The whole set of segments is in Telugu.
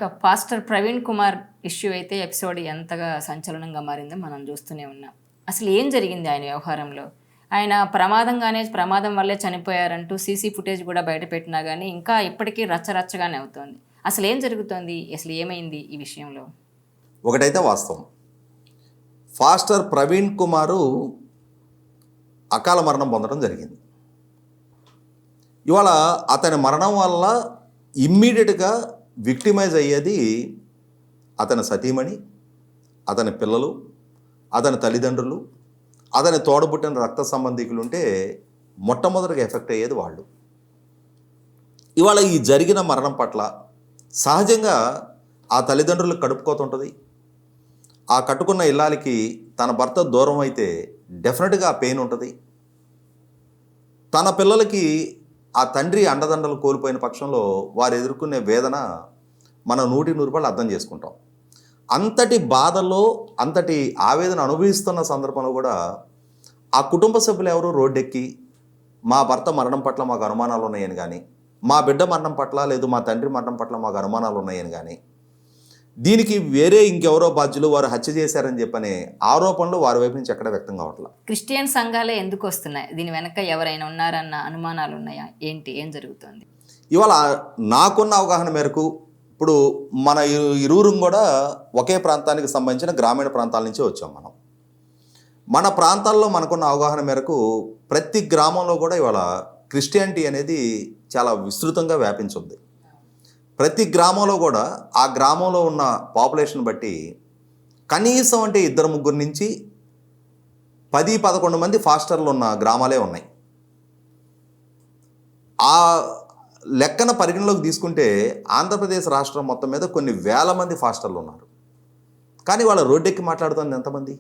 ఇక పాస్టర్ ప్రవీణ్ కుమార్ ఇష్యూ అయితే ఎపిసోడ్ ఎంతగా సంచలనంగా మారిందో మనం చూస్తూనే ఉన్నాం. అసలు ఏం జరిగింది ఆయన వ్యవహారంలో? ఆయన ప్రమాదం వల్లే చనిపోయారంటూ సీసీ ఫుటేజ్ కూడా బయటపెట్టినా కానీ ఇంకా ఇప్పటికీ రచ్చరచ్చగానే అవుతోంది. అసలు ఏం జరుగుతోంది? అసలు ఏమైంది ఈ విషయంలో? ఒకటైతే వాస్తవం, పాస్టర్ ప్రవీణ్ కుమారు అకాల మరణం పొందడం జరిగింది. ఇవాళ అతని మరణం వల్ల ఇమ్మీడియట్గా విక్టిమైజ్ అయ్యేది అతని సతీమణి, అతని పిల్లలు, అతని తల్లిదండ్రులు, అతని తోడబుట్టిన రక్త సంబంధికులు ఉంటే మొట్టమొదటిగా ఎఫెక్ట్ అయ్యేది వాళ్ళు. ఇవాళ ఈ జరిగిన మరణం పట్ల సహజంగా ఆ తల్లిదండ్రులకు కడుపుకోతుంటుంది. ఆ కట్టుకున్న ఇల్లాలికి తన భర్త దూరం అయితే డెఫినెట్గా ఆ పెయిన్ ఉంటుంది. తన పిల్లలకి ఆ తండ్రి అండదండలు కోల్పోయిన పక్షంలో వారు ఎదుర్కొనే వేదన మనం 100% అర్థం చేసుకుంటాం. అంతటి బాధలో అంతటి ఆవేదన అనుభవిస్తున్న సందర్భంలో కూడా ఆ కుటుంబ సభ్యులు ఎవరు రోడ్డెక్కి మా భర్త మరణం పట్ల మాకు అనుమానాలు ఉన్నాయని కానీ, మా బిడ్డ మరణం పట్ల లేదు మా తండ్రి మరణం పట్ల మాకు అనుమానాలు ఉన్నాయని కానీ, దీనికి వేరే ఇంకెవరో బాధ్యులు వారు హత్య చేశారని చెప్పనే ఆరోపణలు వారి వైపు నుంచి ఎక్కడ వ్యక్తం కావట్లేదు. క్రిస్టియన్ సంఘాలే ఎందుకు వస్తున్నాయి? దీని వెనక ఎవరైనా ఉన్నారన్న అనుమానాలు ఉన్నాయా? ఏం జరుగుతుంది? ఇవాళ నాకున్న అవగాహన మేరకు ఇప్పుడు మన ఇరువురు కూడా ఒకే ప్రాంతానికి సంబంధించిన గ్రామీణ ప్రాంతాల నుంచి వచ్చాం. మన ప్రాంతాల్లో మనకున్న అవగాహన మేరకు ప్రతి గ్రామంలో కూడా ఇవాళ క్రిస్టియానిటీ అనేది చాలా విస్తృతంగా వ్యాపించింది. ప్రతి గ్రామంలో కూడా ఆ గ్రామంలో ఉన్న పాపులేషన్ బట్టి కనీసం అంటే 2-3 నుంచి 10-11 మంది ఫాస్టర్లు ఉన్న గ్రామాలే ఉన్నాయి. ఆ లెక్కన పరిగణలోకి తీసుకుంటే ఆంధ్రప్రదేశ్ రాష్ట్రం మొత్తం మీద కొన్ని వేల మంది ఫాస్టర్లు ఉన్నారు. కానీ వాళ్ళ రోడ్డెక్కి మాట్లాడుతుంది ఎంతమంది?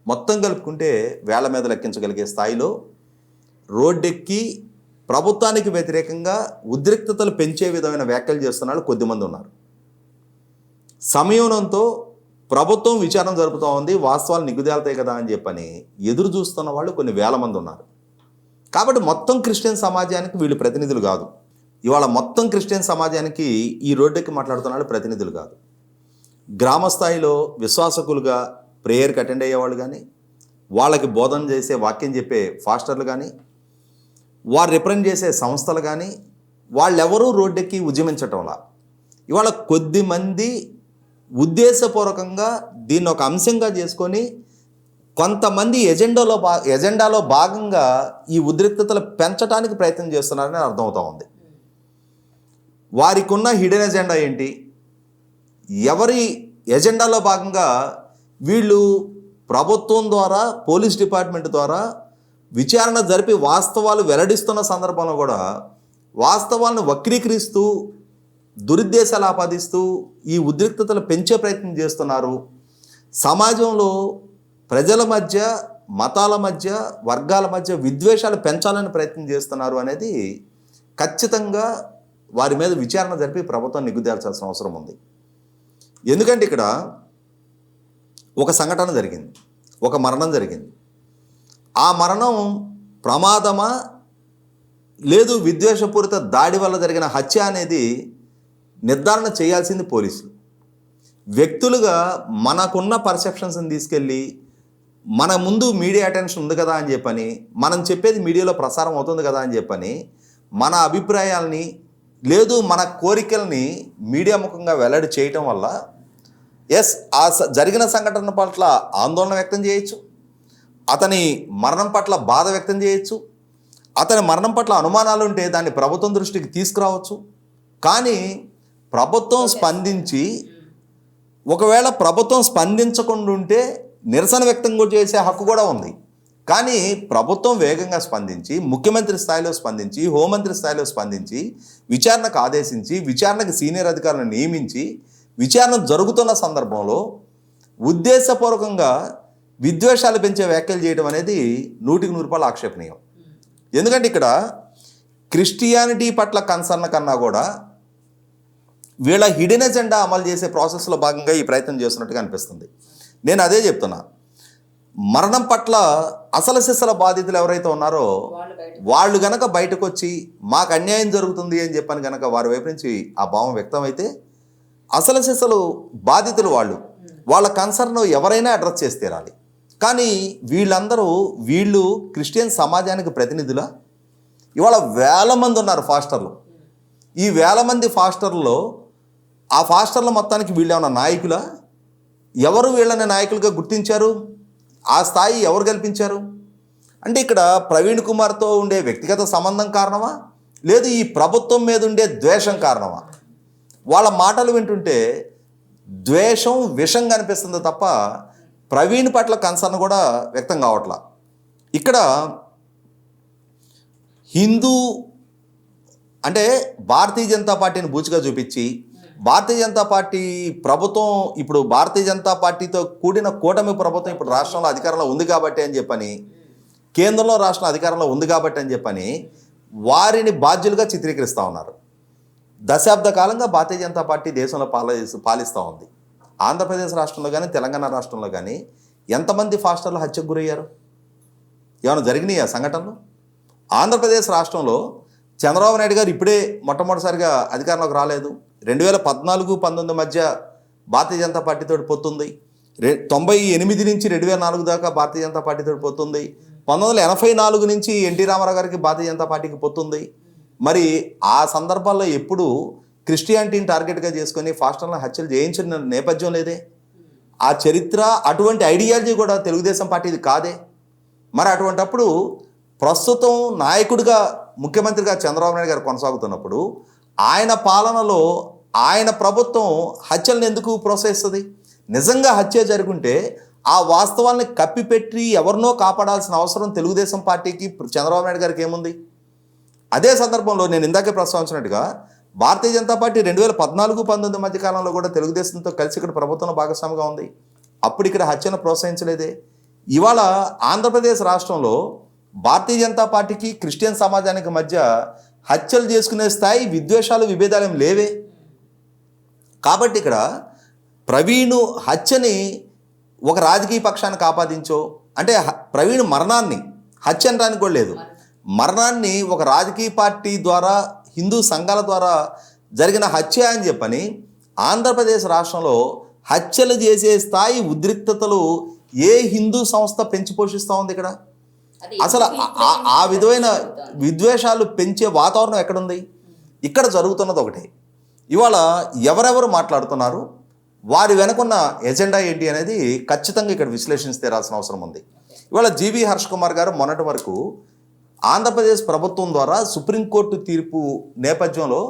మొత్తం కలుపుకుంటే వేల మీద లెక్కించగలిగే స్థాయిలో రోడ్డెక్కి ప్రభుత్వానికి వ్యతిరేకంగా ఉద్రిక్తతలు పెంచే విధమైన వ్యాఖ్యలు చేస్తున్న వాళ్ళు కొద్దిమంది ఉన్నారు. సంయమనంతో ప్రభుత్వం విచారణ జరుపుతూ ఉంది, వాస్తవాలు నిగ్గుదేలుతాయి కదా అని చెప్పని ఎదురు చూస్తున్న వాళ్ళు కొన్ని వేల మంది ఉన్నారు. కాబట్టి మొత్తం క్రిస్టియన్ సమాజానికి వీళ్ళు ప్రతినిధులు కాదు. ఇవాళ మొత్తం క్రిస్టియన్ సమాజానికి ఈ రోడ్డెక్కి మాట్లాడుతున్న వాళ్ళు ప్రతినిధులు కాదు. గ్రామ స్థాయిలో విశ్వాసకులుగా ప్రేయర్కి అటెండ్ అయ్యేవాళ్ళు కానీ, వాళ్ళకి బోధన చేసే వాక్యం చెప్పే ఫాస్టర్లు కానీ, వారు రిప్రజెంట్ చేసే సంస్థలు కానీ వాళ్ళెవరూ రోడ్డెక్కి ఉద్యమించటంలా. ఇవాళ కొద్దిమంది ఉద్దేశపూర్వకంగా దీన్ని ఒక అంశంగా చేసుకొని కొంతమంది ఎజెండాలో భాగంగా ఈ ఉద్రిక్తతలు పెంచడానికి ప్రయత్నం చేస్తున్నారని అర్థమవుతూ ఉంది. వారికి ఉన్న హిడెన్ ఎజెండా ఏంటి? ఎవరి ఎజెండాలో భాగంగా వీళ్ళు ప్రభుత్వం ద్వారా పోలీస్ డిపార్ట్మెంట్ ద్వారా విచారణ జరిపి వాస్తవాలు వెల్లడిస్తున్న సందర్భంలో కూడా వాస్తవాలను వక్రీకరిస్తూ దురుద్దేశాలు ఆపాదిస్తూ ఈ ఉద్రిక్తతలు పెంచే ప్రయత్నం చేస్తున్నారు. సమాజంలో ప్రజల మధ్య, మతాల మధ్య, వర్గాల మధ్య విద్వేషాలు పెంచాలని ప్రయత్నం చేస్తున్నారు అనేది ఖచ్చితంగా వారి మీద విచారణ జరిపి ప్రభుత్వం నిగ్గుదేల్చాల్సిన అవసరం ఉంది. ఎందుకంటే ఇక్కడ ఒక సంఘటన జరిగింది, ఒక మరణం జరిగింది. ఆ మరణం ప్రమాదమా లేదు విద్వేషపూరిత దాడి వల్ల జరిగిన హత్య అనేది నిర్ధారణ చేయాల్సింది పోలీసులు. వ్యక్తులుగా మనకున్న పర్సెప్షన్స్ని తీసుకెళ్ళి మన ముందు మీడియా అటెన్షన్ ఉంది కదా అని చెప్పని, మనం చెప్పేది మీడియాలో ప్రసారం అవుతుంది కదా అని చెప్పని మన అభిప్రాయాల్ని లేదు మన కోరికల్ని మీడియా ముఖంగా వెల్లడి చేయటం వల్ల ఆ జరిగిన సంఘటన పట్ల ఆందోళన వ్యక్తం చేయొచ్చు, అతని మరణం పట్ల బాధ వ్యక్తం చేయొచ్చు, అతని మరణం పట్ల అనుమానాలు ఉంటే దాన్ని ప్రభుత్వం దృష్టికి తీసుకురావచ్చు. కానీ ప్రభుత్వం స్పందించి, ఒకవేళ ప్రభుత్వం స్పందించకుండా ఉంటే నిరసన వ్యక్తం చేసే హక్కు కూడా ఉంది. కానీ ప్రభుత్వం వేగంగా స్పందించి, ముఖ్యమంత్రి స్థాయిలో స్పందించి, హోంమంత్రి స్థాయిలో స్పందించి, విచారణకు ఆదేశించి, విచారణకు సీనియర్ అధికారులను నియమించి విచారణ జరుగుతున్న సందర్భంలో ఉద్దేశపూర్వకంగా విద్వేషాలు పెంచే వ్యాఖ్యలు చేయడం అనేది 100% ఆక్షేపణీయం. ఎందుకంటే ఇక్కడ క్రిస్టియానిటీ పట్ల కన్సర్న్ కన్నా కూడా వీళ్ళ హిడెన్ ఎజెండా అమలు చేసే ప్రాసెస్లో భాగంగా ఈ ప్రయత్నం చేస్తున్నట్టుగా అనిపిస్తుంది. నేను అదే చెప్తున్నా, మరణం పట్ల అసలు సిసల బాధితులు ఎవరైతే ఉన్నారో వాళ్ళు గనక బయటకు వచ్చి మాకు అన్యాయం జరుగుతుంది అని చెప్పని గనక వారి వైపు నుంచి ఆ భావం వ్యక్తం అయితే అసలు సిసలు బాధితులు వాళ్ళ కన్సర్న్ ఎవరైనా అడ్రస్ చేసి తీరాలి. కానీ వీళ్ళు క్రిస్టియన్ సమాజానికి ప్రతినిధులా? ఇవాళ వేల మంది ఉన్నారు ఫాస్టర్లు. ఈ వేల మంది ఫాస్టర్లలో ఆ ఫాస్టర్ల మొత్తానికి వీళ్ళు ఏమైనా నాయకులా? ఎవరు వీళ్ళని నాయకులుగా గుర్తించారు? ఆ స్థాయి ఎవరు కల్పించారు? అంటే ఇక్కడ ప్రవీణ్ కుమార్తో ఉండే వ్యక్తిగత సంబంధం కారణమా, లేదు ఈ ప్రభుత్వం మీద ఉండే ద్వేషం కారణమా? వాళ్ళ మాటలు వింటుంటే ద్వేషం విషంగా అనిపిస్తుంది తప్ప ప్రవీణ్ పట్ల కన్సర్న్ కూడా వ్యక్తం కావట్లా. ఇక్కడ హిందూ అంటే భారతీయ జనతా పార్టీని బూచిగా చూపించి భారతీయ జనతా పార్టీ ప్రభుత్వం ఇప్పుడు భారతీయ జనతా పార్టీతో కూడిన కూటమి ప్రభుత్వం ఇప్పుడు రాష్ట్రంలో అధికారంలో ఉంది కాబట్టి అని చెప్పని, కేంద్రంలో రాష్ట్రం అధికారంలో ఉంది కాబట్టి అని చెప్పని వారిని బాధ్యులుగా చిత్రీకరిస్తూ ఉన్నారు. దశాబ్ద కాలంగా భారతీయ జనతా పార్టీ దేశంలో పాలిస్తూ ఉంది. ఆంధ్రప్రదేశ్ రాష్ట్రంలో కానీ తెలంగాణ రాష్ట్రంలో కానీ ఎంతమంది ఫాస్టర్లు హత్యకు గురయ్యారు? ఏమైనా జరిగినాయి ఆ సంఘటనలు? ఆంధ్రప్రదేశ్ రాష్ట్రంలో చంద్రబాబు నాయుడు గారు ఇప్పుడే మొట్టమొదటిసారిగా అధికారంలోకి రాలేదు. 2014-19 మధ్య భారతీయ జనతా పార్టీతో పొత్తుంది. 98 నుంచి 2004 దాకా భారతీయ జనతా పార్టీతో పొత్తుంది. 1984 నుంచి ఎన్టీ రామారావు గారికి భారతీయ జనతా పార్టీకి పొత్తుంది. మరి ఆ సందర్భాల్లో ఎప్పుడు క్రిస్టియానిటీని టార్గెట్గా చేసుకొని ఫాస్టర్లను హత్యలు చేయించిన నేపథ్యం లేదే. ఆ చరిత్ర అటువంటి ఐడియాలజీ కూడా తెలుగుదేశం పార్టీది కాదే. మరి అటువంటప్పుడు ప్రస్తుతం నాయకుడిగా ముఖ్యమంత్రిగా చంద్రబాబు నాయుడు గారు కొనసాగుతున్నప్పుడు ఆయన పాలనలో ఆయన ప్రభుత్వం హత్యలను ఎందుకు ప్రోత్సహిస్తుంది? నిజంగా హత్య జరుగుంటే ఆ వాస్తవాన్ని కప్పిపెట్టి ఎవరినో కాపాడాల్సిన అవసరం తెలుగుదేశం పార్టీకి చంద్రబాబు నాయుడు గారికి ఏముంది? అదే సందర్భంలో నేను ఇందాకే ప్రస్తావించినట్టుగా భారతీయ జనతా పార్టీ 2014-19 మధ్య కాలంలో కూడా తెలుగుదేశంతో కలిసి ఇక్కడ ప్రభుత్వంలో భాగస్వామిగా ఉంది. అప్పుడు ఇక్కడ హత్యను ప్రోత్సహించలేదే. ఇవాళ ఆంధ్రప్రదేశ్ రాష్ట్రంలో భారతీయ జనతా పార్టీకి క్రిస్టియన్ సమాజానికి మధ్య హత్యలు చేసుకునే స్థాయి విద్వేషాలు విభేదాలు ఏం లేవే. కాబట్టి ఇక్కడ ప్రవీణ్ హత్యని ఒక రాజకీయ పక్షానికి ఆపాదించో అంటే ప్రవీణ్ మరణాన్ని హత్య అనడానికి కూడా లేదు, మరణాన్ని ఒక రాజకీయ పార్టీ ద్వారా హిందూ సంఘాల ద్వారా జరిగిన హత్య అని చెప్పని ఆంధ్రప్రదేశ్ రాష్ట్రంలో హత్యలు చేసే స్థాయి ఉద్రిక్తతలు ఏ హిందూ సంస్థ పెంచి పోషిస్తూ ఉంది? ఇక్కడ అసలు ఆ విధమైన విద్వేషాలు పెంచే వాతావరణం ఎక్కడుంది? ఇక్కడ జరుగుతున్నది ఒకటే. ఇవాళ ఎవరెవరు మాట్లాడుతున్నారు, వారి వెనుకున్న ఎజెండా ఏంటి అనేది ఖచ్చితంగా ఇక్కడ విశ్లేషించి తీరాల్సిన అవసరం ఉంది. ఇవాళ జీవీ హర్ష్ కుమార్ గారు మొన్నటి వరకు ఆంధ్రప్రదేశ్ ప్రభుత్వం ద్వారా సుప్రీంకోర్టు తీర్పు నేపథ్యంలో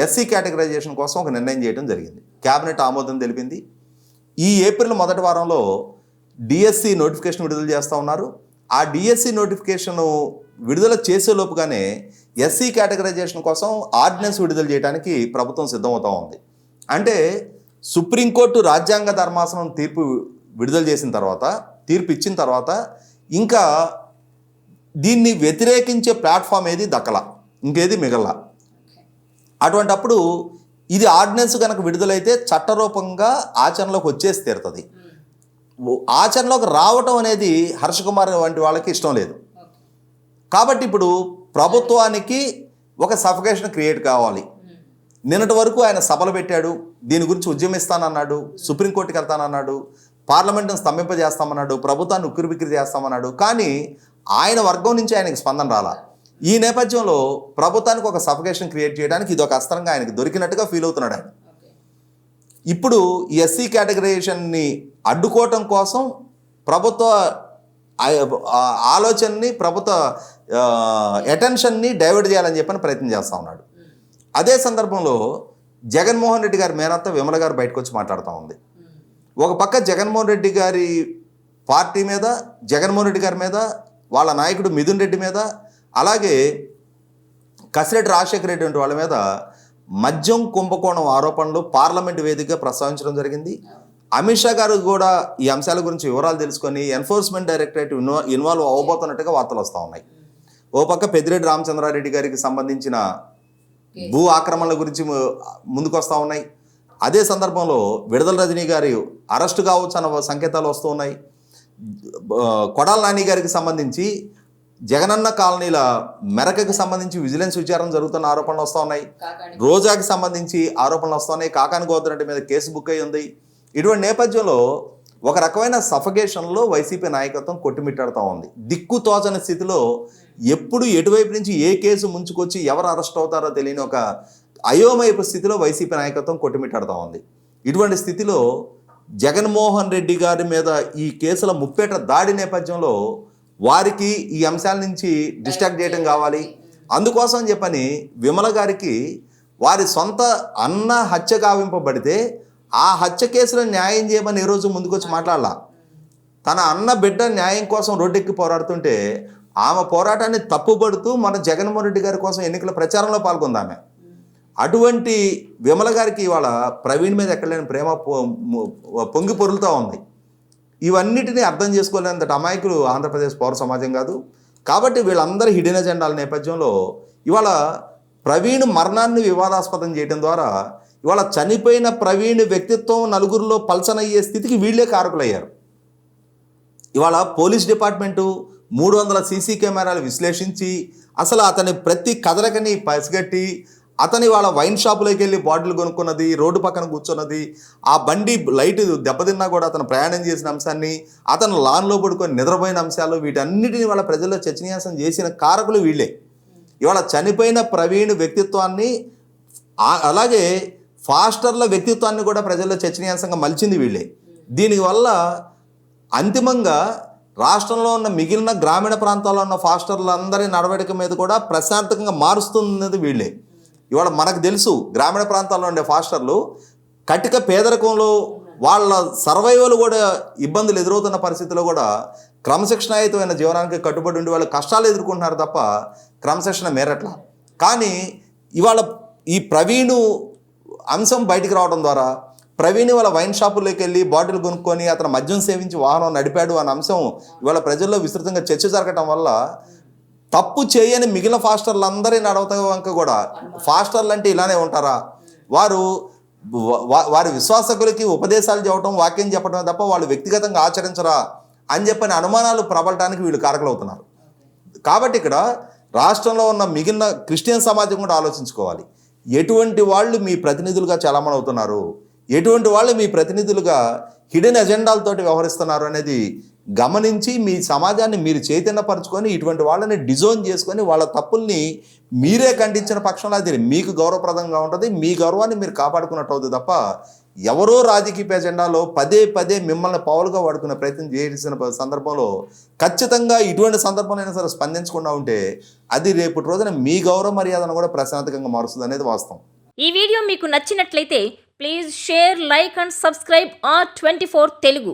ఎస్సీ కేటగరైజేషన్ కోసం ఒక నిర్ణయం చేయడం జరిగింది. క్యాబినెట్ ఆమోదం తెలిపింది. ఈ ఏప్రిల్ మొదటి వారంలో డిఎస్సి నోటిఫికేషన్ విడుదల చేస్తూ ఉన్నారు. ఆ డిఎస్సి నోటిఫికేషన్ విడుదల చేసేలోపుగానే ఎస్సీ కేటగరైజేషన్ కోసం ఆర్డినెన్స్ విడుదల చేయడానికి ప్రభుత్వం సిద్ధమవుతూ ఉంది. అంటే సుప్రీంకోర్టు రాజ్యాంగ ధర్మాసనం తీర్పు విడుదల చేసిన తర్వాత, తీర్పు ఇచ్చిన తర్వాత ఇంకా దీన్ని వ్యతిరేకించే ప్లాట్ఫామ్ ఏది దక్కల, ఇంకేది మిగల. అటువంటప్పుడు ఇది ఆర్డినెన్స్ కనుక విడుదలైతే చట్టరూపంగా ఆచరణలోకి వచ్చేసి తీరుతుంది. ఆచరణలోకి రావటం అనేది హర్ష కుమార్ వంటి వాళ్ళకి ఇష్టం లేదు. కాబట్టి ఇప్పుడు ప్రభుత్వానికి ఒక సఫికేషన్ క్రియేట్ కావాలి. నిన్నటి వరకు ఆయన సభలు పెట్టాడు, దీని గురించి ఉద్యమిస్తానన్నాడు, సుప్రీంకోర్టుకి వెళ్తానన్నాడు, పార్లమెంట్ను స్తంభింపజేస్తామన్నాడు, ప్రభుత్వాన్ని ఉక్కిరిబిక్కిరి చేస్తామన్నాడు. కానీ ఆయన వర్గం నుంచి ఆయనకి స్పందన రాలా. ఈ నేపథ్యంలో ప్రభుత్వానికి ఒక సఫికేషన్ క్రియేట్ చేయడానికి ఇది ఒక అస్త్రంగా ఆయనకి దొరికినట్టుగా ఫీల్ అవుతున్నాడు ఆయన. ఇప్పుడు ఈ ఎస్సీ కేటగరైజేషన్ని అడ్డుకోవటం కోసం ప్రభుత్వ ఆలోచనని, ప్రభుత్వ అటెన్షన్ని డైవర్ట్ చేయాలని చెప్పని ప్రయత్నం చేస్తూ ఉన్నాడు. అదే సందర్భంలో జగన్మోహన్ రెడ్డి గారి మేనత్త విమల గారు బయటకు వచ్చి మాట్లాడుతూ ఉంది. ఒక పక్క జగన్మోహన్ రెడ్డి గారి పార్టీ మీద, జగన్మోహన్ రెడ్డి గారి మీద, వాళ్ళ నాయకుడు మిథున్ రెడ్డి మీద, అలాగే కసిరెడ్డి రాజశేఖర రెడ్డి వంటి వాళ్ళ మీద మద్యం కుంభకోణం ఆరోపణలు పార్లమెంట్ వేదికగా ప్రస్తావించడం జరిగింది. అమిత్ షా గారు కూడా ఈ అంశాల గురించి వివరాలు తెలుసుకొని ఎన్ఫోర్స్మెంట్ డైరెక్టరేట్ ఇన్వాల్వ్ అవ్వబోతున్నట్టుగా వార్తలు వస్తూ ఉన్నాయి. ఓ పక్క పెద్దిరెడ్డి రామచంద్రారెడ్డి గారికి సంబంధించిన భూ ఆక్రమణల గురించి ముందుకు వస్తూ ఉన్నాయి. అదే సందర్భంలో విడుదల రజనీ గారి అరెస్టు కావచ్చు అన్న సంకేతాలు వస్తూ ఉన్నాయి. కొడాల నాని గారికి సంబంధించి జగనన్న కాలనీల మెరకకి సంబంధించి విజిలెన్స్ విచారణ జరుగుతున్న ఆరోపణలు వస్తూ ఉన్నాయి. రోజాకి సంబంధించి ఆరోపణలు వస్తున్నాయి. కాకాని గోవర్ధన్ రెడ్డి మీద కేసు బుక్ అయి ఉంది. ఇటువంటి నేపథ్యంలో ఒక రకమైన సఫకేషన్లో వైసీపీ నాయకత్వం కొట్టుమిట్టాడుతూ ఉంది. దిక్కు తోచని స్థితిలో ఎప్పుడు ఎటువైపు నుంచి ఏ కేసు ముంచుకొచ్చి ఎవరు అరెస్ట్ అవుతారో తెలియని ఒక అయోమయపు స్థితిలో వైసీపీ నాయకత్వం కొట్టుమిట్టాడుతూ ఉంది. ఇటువంటి స్థితిలో జగన్మోహన్ రెడ్డి గారి మీద ఈ కేసుల ముప్పేట దాడి నేపథ్యంలో వారికి ఈ అంశాల నుంచి డిస్ట్రాక్ట్ చేయడం కావాలి. అందుకోసం చెప్పని విమల గారికి వారి సొంత అన్న హత్య గావింపబడితే ఆ హత్య కేసులో న్యాయం చేయమని ఏ రోజు ముందుకొచ్చి మాట్లాడాల. తన అన్న బిడ్డ న్యాయం కోసం రోడ్డెక్కి పోరాడుతుంటే ఆమె పోరాటాన్ని తప్పుపడుతూ మన జగన్మోహన్ రెడ్డి గారి కోసం ఎన్నికల ప్రచారంలో పాల్గొందామె. అటువంటి విమల గారికి ఇవాళ ప్రవీణ్ మీద ఎక్కడలేని ప్రేమ పొంగి పొరులుతూ ఉంది. ఇవన్నిటినీ అర్థం చేసుకోలేనంతటి అమాయకులు ఆంధ్రప్రదేశ్ పౌర సమాజం కాదు. కాబట్టి వీళ్ళందరి హిడెన్ ఎజెండాల నేపథ్యంలో ఇవాళ ప్రవీణ్ మరణాన్ని వివాదాస్పదం చేయడం ద్వారా ఇవాళ చనిపోయిన ప్రవీణ్ వ్యక్తిత్వం నలుగురిలో పల్చనయ్యే స్థితికి వీళ్ళే కారకులయ్యారు. ఇవాళ పోలీస్ డిపార్ట్మెంటు 300 సీసీ కెమెరాలు విశ్లేషించి అసలు అతని ప్రతి కదలకని పసిగట్టి అతని వాళ్ళ వైన్ షాపులోకి వెళ్ళి బాటిల్ కొనుక్కున్నది, రోడ్డు పక్కన కూర్చున్నది, ఆ బండి లైట్ దెబ్బతిన్నా కూడా అతను ప్రయాణం చేసిన అంశాన్ని, అతను లాన్లో పడుకొని నిద్రపోయిన అంశాలు, వీటన్నిటిని వాళ్ళ ప్రజల్లో చర్చనీయాంశం చేసిన కారకులు వీళ్ళే. ఇవాళ చనిపోయిన ప్రవీణ్ వ్యక్తిత్వాన్ని అలాగే ఫాస్టర్ల వ్యక్తిత్వాన్ని కూడా ప్రజల్లో చర్చనీయాంశంగా మలిచింది వీళ్ళే. దీనివల్ల అంతిమంగా రాష్ట్రంలో ఉన్న మిగిలిన గ్రామీణ ప్రాంతాల్లో ఉన్న ఫాస్టర్లందరి నడవడిక మీద కూడా ప్రశాంతంగా మారుస్తున్నది వీళ్ళే. ఇవాళ మనకు తెలుసు గ్రామీణ ప్రాంతాల్లో ఉండే ఫాస్టర్లు కటిక పేదరికంలో వాళ్ళ సర్వైవల్ కూడా ఇబ్బందులు ఎదురవుతున్న పరిస్థితిలో కూడా క్రమశిక్షణాయుతమైన జీవనానికి కట్టుబడి ఉండి వాళ్ళు కష్టాలు ఎదుర్కొంటున్నారు తప్ప క్రమశిక్షణ మేరట్లా. కానీ ఇవాళ ఈ ప్రవీణు అంశం బయటికి రావడం ద్వారా ప్రవీణ్ వాళ్ళ వైన్ షాపుల్లోకి వెళ్ళి బాటిల్ కొనుక్కొని అతను మద్యం సేవించి వాహనం నడిపాడు అన్న అంశం ఇవాళ ప్రజల్లో విస్తృతంగా చర్చ జరగటం వల్ల తప్పు చేయని మిగిలిన ఫాస్టర్లందరి నడవక కూడా ఫాస్టర్లు అంటే ఇలానే ఉంటారా, వారి విశ్వాసకులకి ఉపదేశాలు చెప్పడం, వాక్యం చెప్పడమే తప్ప వాళ్ళు వ్యక్తిగతంగా ఆచరించరా అని చెప్పని అనుమానాలు ప్రబలటానికి వీళ్ళు కారకులవుతున్నారు. కాబట్టి ఇక్కడ రాష్ట్రంలో ఉన్న మిగిలిన క్రిస్టియన్ సమాజం కూడా ఆలోచించుకోవాలి. ఎటువంటి వాళ్ళు మీ ప్రతినిధులుగా చలామణి అవుతున్నారు, ఎటువంటి వాళ్ళు మీ ప్రతినిధులుగా హిడెన్ ఎజెండాలతోటి వ్యవహరిస్తున్నారు అనేది గమనించి మీ సమాజాన్ని మీరు చైతన్యపరచుకొని ఇటువంటి వాళ్ళని డిజోన్ చేసుకొని వాళ్ళ తప్పుల్ని మీరే ఖండించిన పక్షంలో అది మీకు గౌరవప్రదంగా ఉంటుంది. మీ గౌరవాన్ని మీరు కాపాడుకున్నట్టు అవుతుంది తప్ప ఎవరో రాజకీయ ఎజెండాలో పదే పదే మిమ్మల్ని పౌలుగా వాడుకునే ప్రయత్నం చేసిన సందర్భంలో ఖచ్చితంగా ఇటువంటి సందర్భంలో సరే స్పందించకుండా ఉంటే అది రేపటి రోజున మీ గౌరవ మర్యాదను కూడా ప్రశాంతంగా మారుస్తుంది అనేది వాస్తవం. ఈ వీడియో మీకు నచ్చినట్లయితే please share, like and subscribe R24 Telugu.